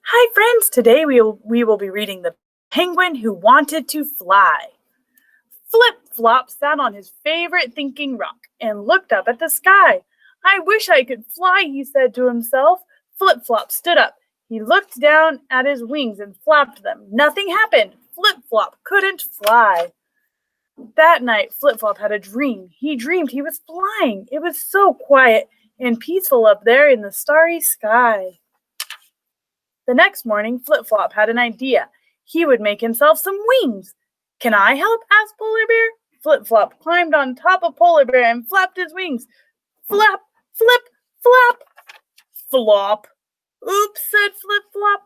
Hi friends, today we will be reading The Penguin Who Wanted to Fly. Flip-Flop sat on his favorite thinking rock and looked up at the sky. I wish I could fly, he said to himself. Flip-Flop stood up. He looked down at his wings and flapped them. Nothing happened. Flip-Flop couldn't fly. That night, Flip-Flop had a dream. He dreamed he was flying. It was so quiet and peaceful up there in the starry sky. The next morning, Flip-Flop had an idea. He would make himself some wings. Can I help? Asked Polar Bear. Flip-Flop climbed on top of Polar Bear and flapped his wings. Flap, flip, flap, flop. Oops, said Flip-Flop.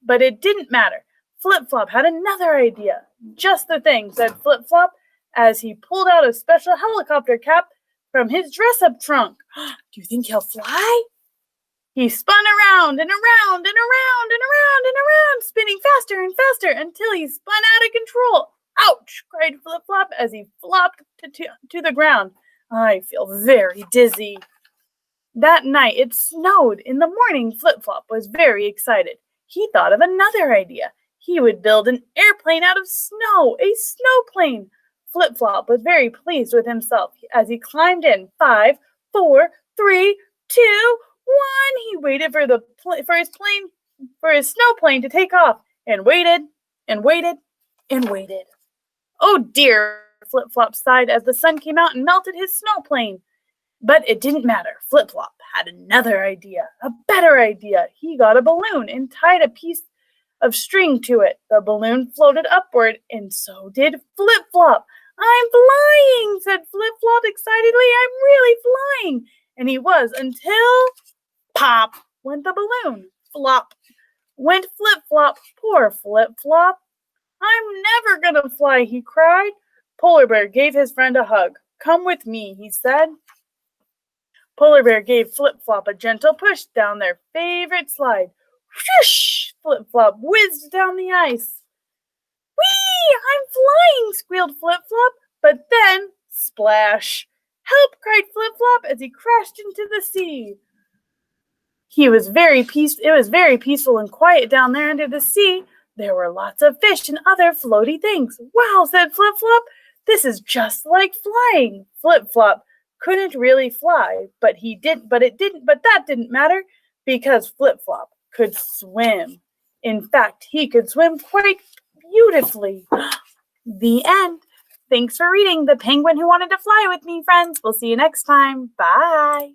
But it didn't matter. Flip-Flop had another idea. Just the thing, said Flip-Flop, as he pulled out a special helicopter cap from his dress-up trunk. Do you think he'll fly? He spun around and around and around and around and around, spinning faster and faster until he spun out of control. Ouch! Cried Flip-Flop as he flopped to the ground. I feel very dizzy. That night it snowed. In the morning, Flip-Flop was very excited. He thought of another idea. He would build an airplane out of snow, a snowplane. Flip-Flop was very pleased with himself as he climbed in. 5, 4, 3, 2, 1. He waited for his snowplane to take off, and waited and waited and waited. Oh dear, Flip-Flop sighed as the sun came out and melted his snowplane. But it didn't matter. Flip-Flop had another idea, a better idea. He got a balloon and tied a piece of string to it. The balloon floated upward, and so did Flip-Flop. I'm flying, said Flip-Flop excitedly. I'm really flying. And he was until pop went the balloon. Flop went Flip-Flop. Poor Flip-Flop. I'm never going to fly, he cried. Polar Bear gave his friend a hug. Come with me, he said. Polar Bear gave Flip-Flop a gentle push down their favorite slide. Whoosh! Flip-Flop whizzed down the ice. Whee! I'm flying, squealed Flip-Flop. But then, splash! Help! Cried Flip-Flop as he crashed into the sea. It was very peaceful and quiet down there under the sea. There were lots of fish and other floaty things. Wow, said Flip-Flop. This is just like flying. Flip-Flop couldn't really fly, but that didn't matter because Flip-Flop could swim. In fact, he could swim quite beautifully. The end. Thanks for reading The Penguin Who Wanted to Fly with me, friends. We'll see you next time. Bye.